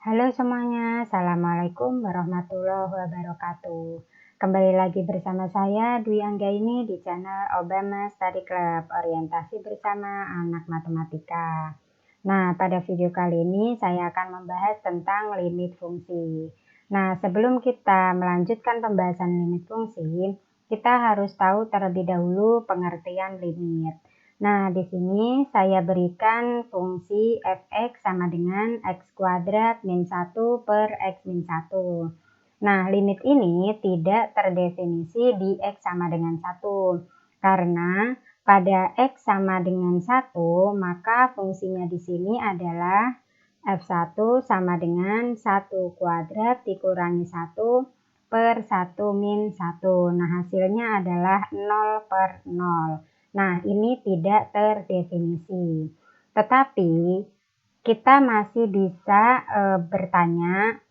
Halo semuanya, Assalamualaikum warahmatullahi wabarakatuh. Kembali lagi bersama saya Dwi Anggaini di channel Obama Study Club, orientasi bersama anak matematika. Nah, pada video kali ini saya akan membahas tentang limit fungsi. Nah, sebelum kita melanjutkan pembahasan limit fungsi, kita harus tahu terlebih dahulu pengertian limit. Nah, di sini saya berikan fungsi f(x) sama dengan x kuadrat min 1 per x min 1. Nah, limit ini tidak terdefinisi di x sama dengan 1. Karena pada x sama dengan 1, maka fungsinya di sini adalah f1 sama dengan 1 kuadrat dikurangi 1 per 1 min 1. Nah, hasilnya adalah 0 per 0. Nah, ini tidak terdefinisi. Tetapi kita masih bisa bertanya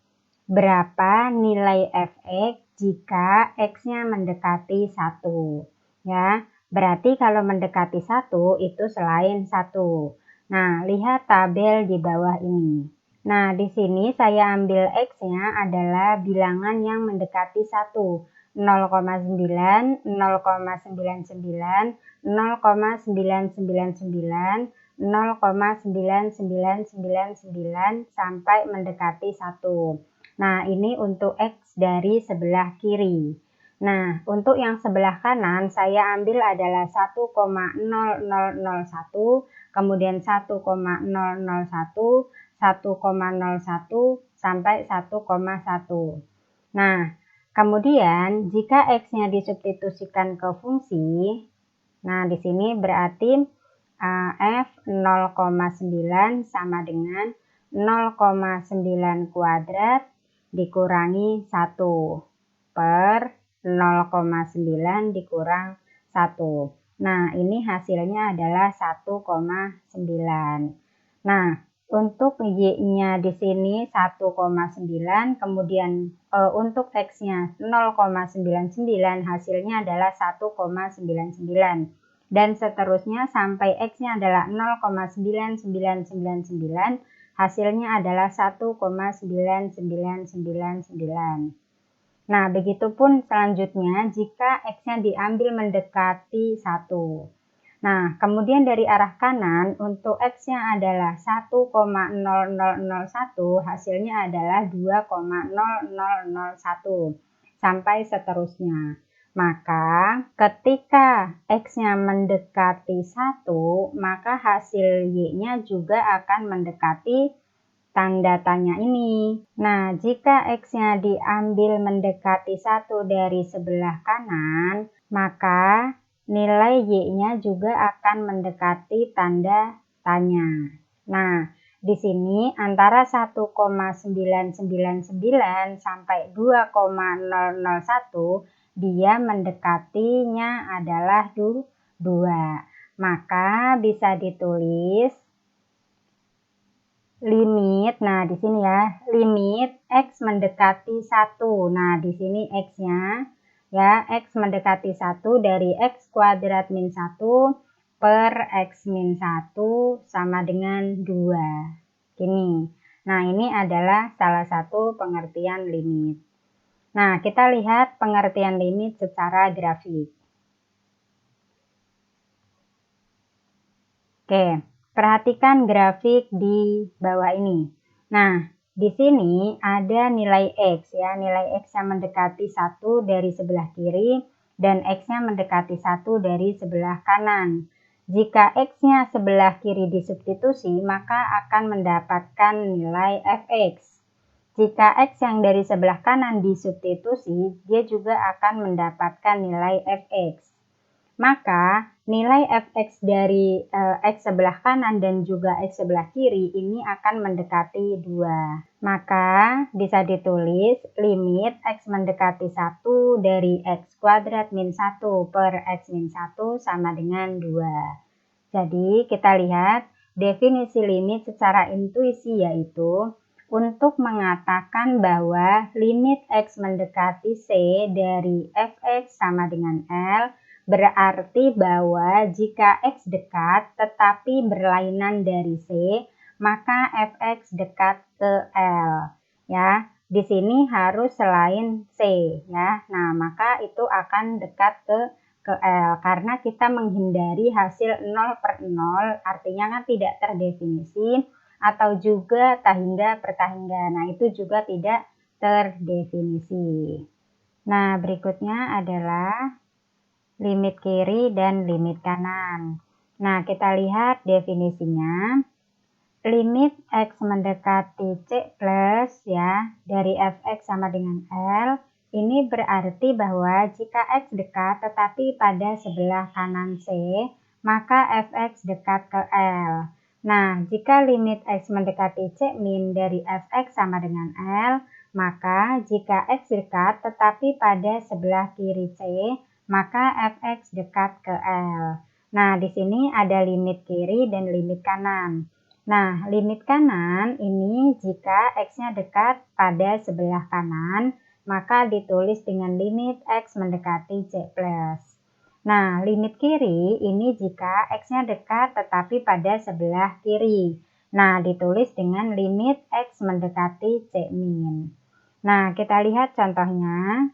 berapa nilai f(x) jika x-nya mendekati 1. Ya, berarti kalau mendekati 1 itu selain 1. Nah, lihat tabel di bawah ini. Nah, di sini saya ambil x-nya adalah bilangan yang mendekati 1. 0,9, 0,99, 0,999, 0,9999 sampai mendekati 1. Nah, ini untuk x dari sebelah kiri. Nah, untuk yang sebelah kanan saya ambil adalah 1,0001, kemudian 1,001, 1,01 sampai 1,1. Nah, kemudian jika x-nya disubstitusikan ke fungsi, nah di sini berarti f 0,9 sama dengan 0,9 kuadrat dikurangi 1 per 0,9 dikurang 1. Nah, ini hasilnya adalah 1,9. Nah, untuk y-nya di sini 1,9, kemudian untuk x-nya 0,99, hasilnya adalah 1,99. Dan seterusnya sampai x-nya adalah 0,9999, hasilnya adalah 1,9999. Nah, begitupun selanjutnya jika x-nya diambil mendekati 1. Nah, kemudian dari arah kanan untuk x-nya adalah 1,0001, hasilnya adalah 2,0001 sampai seterusnya. Maka ketika x-nya mendekati 1, maka hasil y-nya juga akan mendekati tanda tanya ini. Nah, jika x-nya diambil mendekati 1 dari sebelah kanan, maka nilai y-nya juga akan mendekati tanda tanya. Nah, di sini antara 1,999 sampai 2,001 dia mendekatinya adalah 2. Maka bisa ditulis limit, nah di sini ya, limit x mendekati 1. Nah, di sini x-nya ya, x mendekati 1 dari x kuadrat min 1 per x min 1 sama dengan 2. Gini. Nah, ini adalah salah satu pengertian limit. Nah, kita lihat pengertian limit secara grafik. Oke, perhatikan grafik di bawah ini. Nah, di sini ada nilai x ya, nilai x yang mendekati 1 dari sebelah kiri dan x-nya mendekati 1 dari sebelah kanan. Jika x-nya sebelah kiri disubstitusi, maka akan mendapatkan nilai f(x). Jika x yang dari sebelah kanan disubstitusi, dia juga akan mendapatkan nilai f(x). Maka nilai f(x) dari x sebelah kanan dan juga x sebelah kiri ini akan mendekati 2. Maka bisa ditulis limit x mendekati 1 dari x kuadrat min 1 per x min 1 sama dengan 2. Jadi kita lihat definisi limit secara intuisi, yaitu untuk mengatakan bahwa limit x mendekati c dari f(x) sama dengan L, berarti bahwa jika x dekat tetapi berlainan dari C, maka fx dekat ke L. Ya, di sini harus selain C ya. Nah, maka itu akan dekat ke L karena kita menghindari hasil 0/0, artinya kan tidak terdefinisi, atau juga tahingga per tahingga. Nah, itu juga tidak terdefinisi. Nah, berikutnya adalah limit kiri dan limit kanan. Nah, kita lihat definisinya. Limit X mendekati C plus ya dari fx sama dengan L, ini berarti bahwa jika X dekat tetapi pada sebelah kanan C, maka fx dekat ke L. Nah, jika limit X mendekati C min dari fx sama dengan L, maka jika X dekat tetapi pada sebelah kiri C, maka fx dekat ke L. Nah, di sini ada limit kiri dan limit kanan. Nah, limit kanan ini jika X-nya dekat pada sebelah kanan, maka ditulis dengan limit X mendekati C+. Nah, limit kiri ini jika X-nya dekat tetapi pada sebelah kiri. Nah, ditulis dengan limit X mendekati C min. Nah, kita lihat contohnya.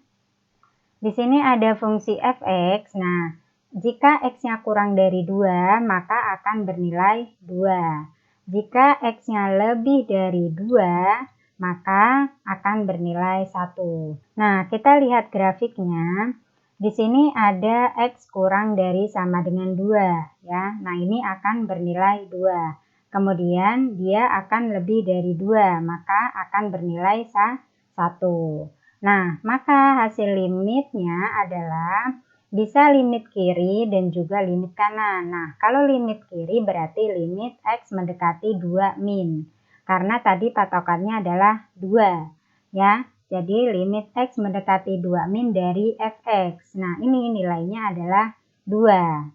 Di sini ada fungsi fx. Nah, jika X-nya kurang dari 2, maka akan bernilai 2. Jika X-nya lebih dari 2, maka akan bernilai 1. Nah, kita lihat grafiknya. Di sini ada X kurang dari sama dengan 2. Ya. Nah, ini akan bernilai 2. Kemudian, dia akan lebih dari 2, maka akan bernilai 1. Nah, maka hasil limitnya adalah bisa limit kiri dan juga limit kanan. Nah, kalau limit kiri berarti limit X mendekati 2 min. Karena tadi patokannya adalah 2. Ya, jadi limit X mendekati 2 min dari fx. Nah, ini nilainya adalah 2.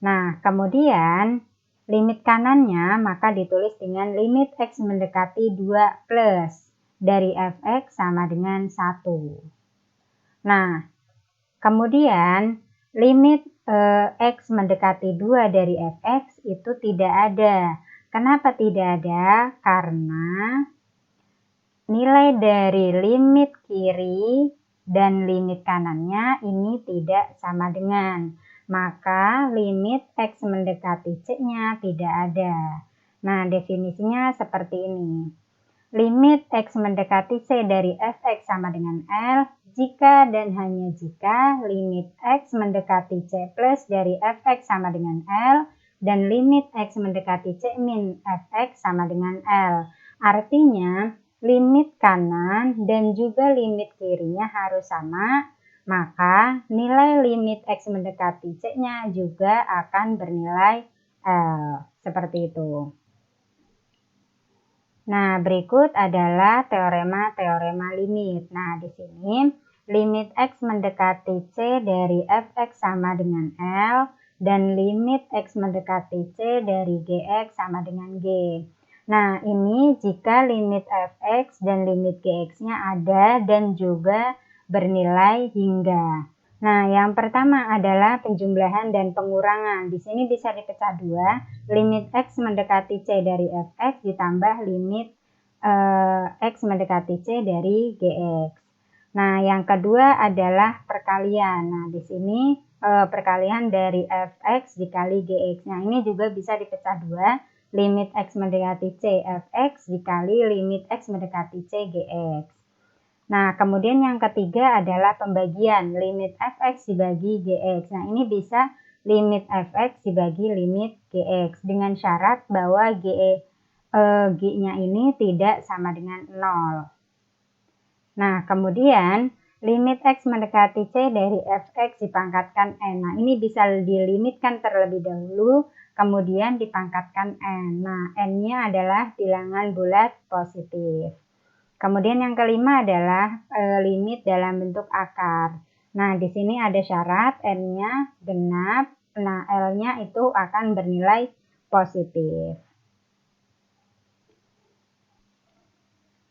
Nah, kemudian limit kanannya maka ditulis dengan limit X mendekati 2 plus dari fx sama dengan 1. Nah, kemudian limit X mendekati 2 dari fx itu tidak ada. Kenapa tidak ada? Karena nilai dari limit kiri dan limit kanannya ini tidak sama dengan. Maka limit X mendekati C-nya tidak ada. Nah, definisinya seperti ini. Limit X mendekati C dari fx sama dengan L jika dan hanya jika limit X mendekati C plus dari fx sama dengan L dan limit X mendekati C min fx sama dengan L. Artinya limit kanan dan juga limit kirinya harus sama, maka nilai limit X mendekati C-nya juga akan bernilai L. Seperti itu. Nah, berikut adalah teorema limit. Nah, di sini limit X mendekati C dari fx sama dengan L dan limit X mendekati C dari Gx sama dengan G. Nah, ini jika limit fx dan limit Gx-nya ada dan juga bernilai hingga. Nah, yang pertama adalah penjumlahan dan pengurangan. Di sini bisa dipecah dua, limit X mendekati C dari fx ditambah limit X mendekati C dari Gx. Nah, yang kedua adalah perkalian. Nah, di sini perkalian dari fx dikali Gx. Nah, ini juga bisa dipecah dua, limit X mendekati C fx dikali limit X mendekati C Gx. Nah, kemudian yang ketiga adalah pembagian, limit fx dibagi Gx. Nah, ini bisa limit fx dibagi limit Gx dengan syarat bahwa G-nya ini tidak sama dengan 0. Nah, kemudian limit X mendekati C dari fx dipangkatkan N. Nah, ini bisa dilimitkan terlebih dahulu, kemudian dipangkatkan N. Nah, N-nya adalah bilangan bulat positif. Kemudian yang kelima adalah limit dalam bentuk akar. Nah, di sini ada syarat N-nya genap, nah L-nya itu akan bernilai positif.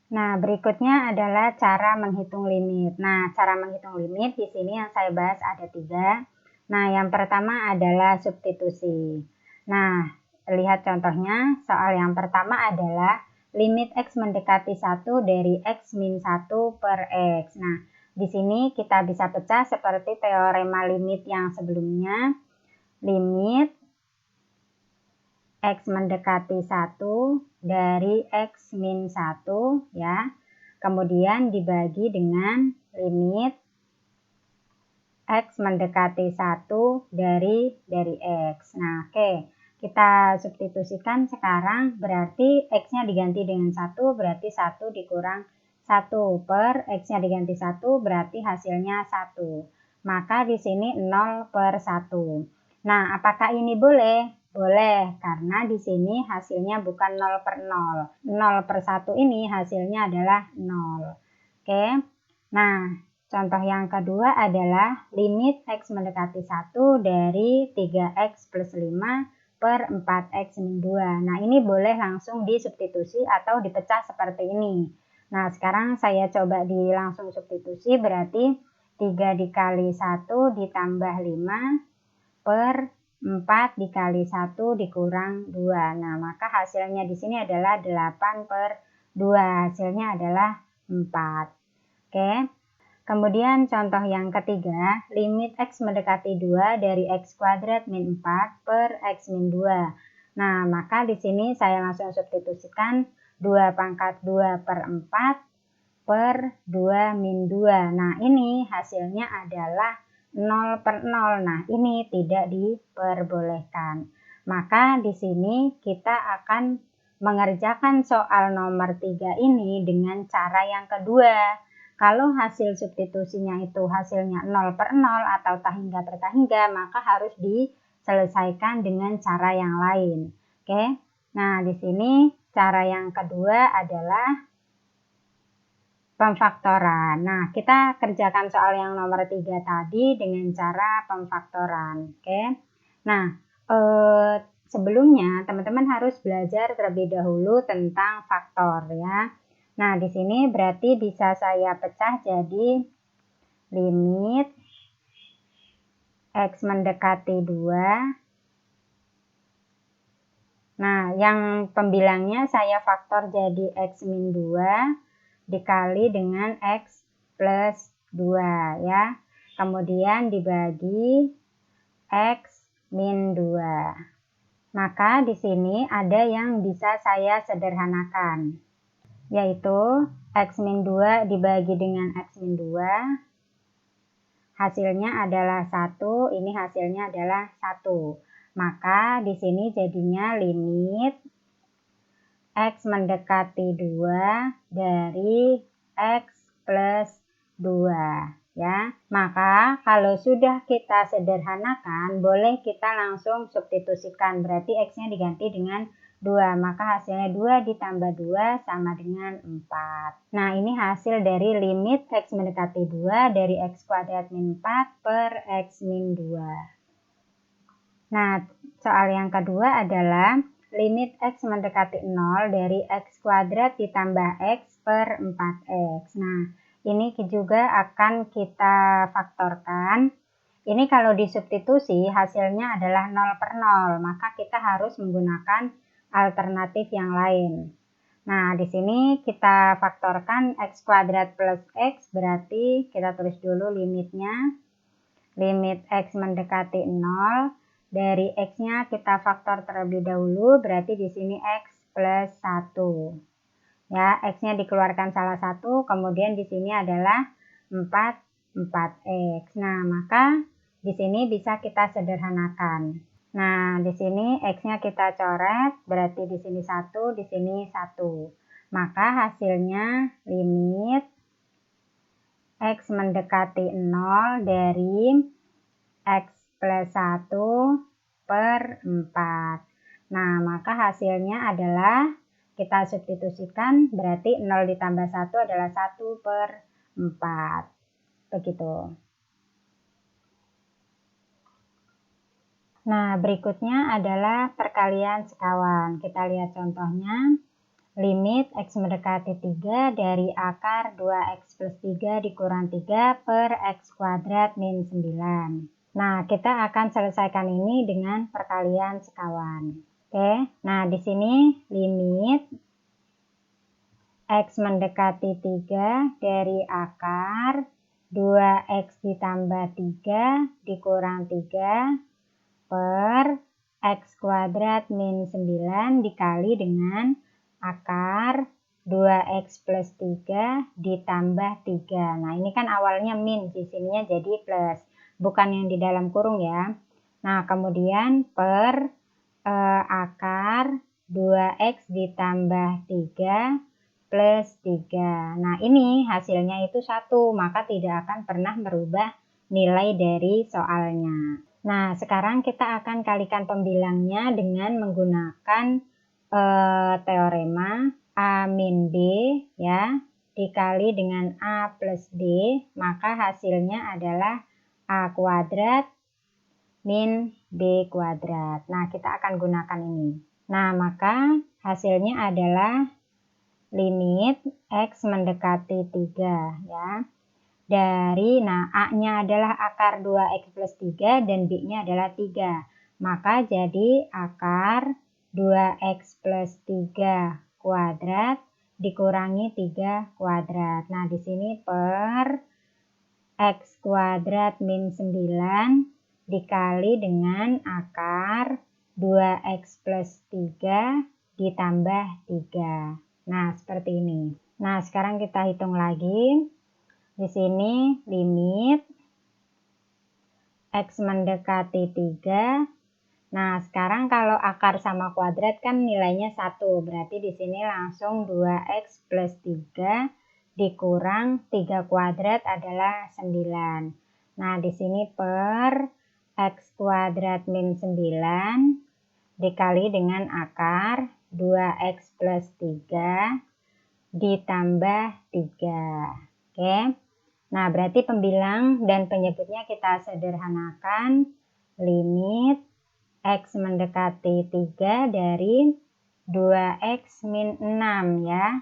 Nah, berikutnya adalah cara menghitung limit. Nah, cara menghitung limit di sini yang saya bahas ada 3. Nah, yang pertama adalah substitusi. Nah, lihat contohnya. Soal yang pertama adalah limit X mendekati 1 dari X min 1 per X. Nah, di sini kita bisa pecah seperti teorema limit yang sebelumnya. Limit X mendekati 1 dari X min 1 ya. Kemudian dibagi dengan limit X mendekati 1 dari X. Nah, oke. Kita substitusikan sekarang, berarti X-nya diganti dengan 1, berarti 1 dikurang 1 per X-nya diganti 1, berarti hasilnya 1. Maka di sini 0 per 1. Nah, apakah ini boleh? Boleh, karena di sini hasilnya bukan 0 per 0. 0 per 1 ini hasilnya adalah 0. Oke. Nah, contoh yang kedua adalah limit X mendekati 1 dari 3X plus 5 per 4X min 2. Nah, ini boleh langsung disubstitusi atau dipecah seperti ini. Nah, sekarang saya coba langsung substitusi, berarti 3 dikali 1 ditambah 5 per 4 dikali 1 dikurang 2. Nah, maka hasilnya di sini adalah 8 per 2. Hasilnya adalah 4. Oke. Kemudian contoh yang ketiga, limit X mendekati 2 dari X kuadrat min 4 per X min 2. Nah, maka di sini saya langsung substitusikan 2 pangkat 2 per 4 per 2 min 2. Nah, ini hasilnya adalah 0 per 0. Nah, ini tidak diperbolehkan. Maka di sini kita akan mengerjakan soal nomor 3 ini dengan cara yang kedua. Kalau hasil substitusinya itu hasilnya 0 per 0 atau tak hingga per tak hingga, maka harus diselesaikan dengan cara yang lain. Oke. Nah, di sini cara yang kedua adalah pemfaktoran. Nah, kita kerjakan soal yang nomor 3 tadi dengan cara pemfaktoran. Oke. Nah, sebelumnya teman-teman harus belajar terlebih dahulu tentang faktor ya. Nah, di sini berarti bisa saya pecah jadi limit X mendekati 2. Nah, yang pembilangnya saya faktor jadi X min 2 dikali dengan X plus 2 ya. Kemudian dibagi X min 2. Maka di sini ada yang bisa saya sederhanakan, yaitu X min 2 dibagi dengan X min 2, hasilnya adalah 1, ini hasilnya adalah 1. Maka di sini jadinya limit X mendekati 2 dari X plus 2 ya. Maka kalau sudah kita sederhanakan, boleh kita langsung substitusikan, berarti X-nya diganti dengan 2, maka hasilnya 2 ditambah 2 sama dengan 4. Nah, ini hasil dari limit X mendekati 2 dari X kuadrat min 4 per X min 2. Nah, soal yang kedua adalah limit X mendekati 0 dari X kuadrat ditambah X per 4X. Nah, ini juga akan kita faktorkan. Ini kalau disubstitusi hasilnya adalah 0 per 0, maka kita harus menggunakan alternatif yang lain. Nah, di sini kita faktorkan X kuadrat plus X, berarti kita tulis dulu limitnya. Limit X mendekati 0, dari X-nya kita faktor terlebih dahulu, berarti di sini X plus 1. Ya, X-nya dikeluarkan salah satu, kemudian di sini adalah 4X. Nah, maka di sini bisa kita sederhanakan. Nah, di sini X-nya kita coret, berarti di sini 1, di sini 1. Maka hasilnya limit X mendekati 0 dari X plus 1 per 4. Nah, maka hasilnya adalah kita substitusikan, berarti 0 ditambah 1 adalah 1 per 4. Begitu. Nah, berikutnya adalah perkalian sekawan. Kita lihat contohnya. Limit X mendekati 3 dari akar 2X plus 3 dikurang 3 per X kuadrat min 9. Nah, kita akan selesaikan ini dengan perkalian sekawan. Oke, nah di sini limit X mendekati 3 dari akar 2X ditambah 3 dikurang 3 per X kuadrat min 9 dikali dengan akar 2X plus 3 ditambah 3. Nah ini kan awalnya min, di sininya jadi plus, bukan yang di dalam kurung ya. Nah kemudian per akar 2X ditambah 3 plus 3. Nah ini hasilnya itu 1, maka tidak akan pernah merubah nilai dari soalnya. Nah sekarang kita akan kalikan pembilangnya dengan menggunakan teorema A min B ya, dikali dengan A plus B, maka hasilnya adalah A kuadrat min B kuadrat. Nah, kita akan gunakan ini. Nah, maka hasilnya adalah limit X mendekati 3 ya. Dari, nah A-nya adalah akar 2X plus 3 dan B-nya adalah 3. Maka jadi akar 2X plus 3 kuadrat dikurangi 3 kuadrat. Nah, di sini per X kuadrat min 9 dikali dengan akar 2X plus 3 ditambah 3. Nah, seperti ini. Nah, sekarang kita hitung lagi. Di sini limit X mendekati 3. Nah, sekarang kalau akar sama kuadrat kan nilainya 1. Berarti di sini langsung 2X plus 3 dikurang 3 kuadrat adalah 9. Nah, di sini per X kuadrat min 9 dikali dengan akar 2X plus 3 ditambah 3. Oke. Nah, berarti pembilang dan penyebutnya kita sederhanakan. Limit X mendekati 3 dari 2X min 6 ya.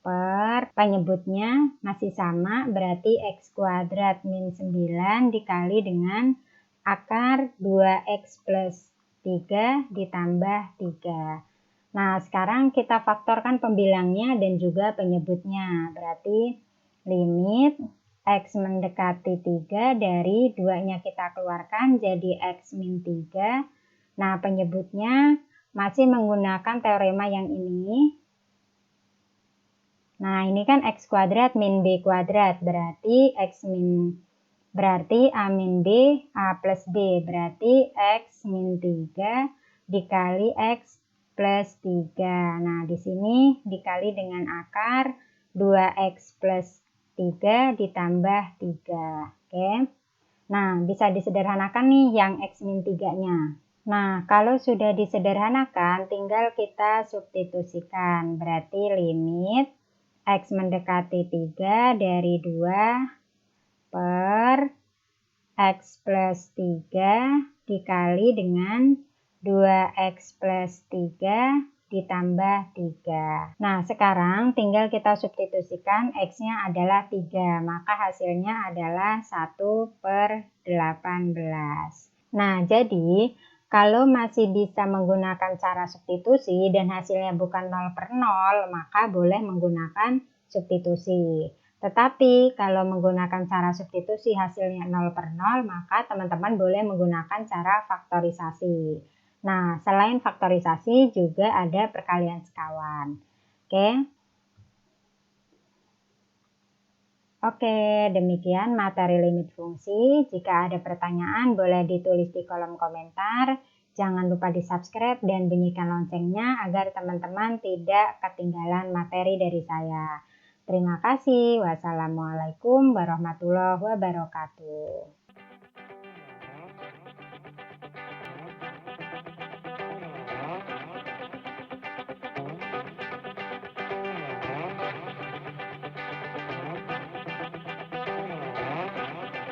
Per penyebutnya masih sama, berarti X kuadrat min 9 dikali dengan akar 2X plus 3 ditambah 3. Nah, sekarang kita faktorkan pembilangnya dan juga penyebutnya. Berarti limit X mendekati 3 dari 2-nya kita keluarkan jadi X min 3. Nah, penyebutnya masih menggunakan teorema yang ini. Nah, ini kan X kuadrat min B kuadrat, berarti A min B, A plus B, berarti X min 3 dikali X plus 3. Nah, di sini dikali dengan akar 2X plus 3 ditambah 3. Oke. Nah, bisa disederhanakan nih yang X min 3-nya. Nah, kalau sudah disederhanakan, tinggal kita substitusikan. Berarti limit X mendekati 3 dari 2 per X plus 3 dikali dengan 2X plus 3 ditambah 3. Nah, sekarang tinggal kita substitusikan X-nya adalah 3, maka hasilnya adalah 1 per 18. Nah, jadi kalau masih bisa menggunakan cara substitusi dan hasilnya bukan 0 per 0, maka boleh menggunakan substitusi. Tetapi kalau menggunakan cara substitusi hasilnya 0 per 0, maka teman-teman boleh menggunakan cara faktorisasi. Nah, selain faktorisasi juga ada perkalian sekawan. Oke, demikian materi limit fungsi. Jika ada pertanyaan boleh ditulis di kolom komentar. Jangan lupa di-subscribe dan bunyikan loncengnya agar teman-teman tidak ketinggalan materi dari saya. Terima kasih. Wassalamualaikum warahmatullahi wabarakatuh.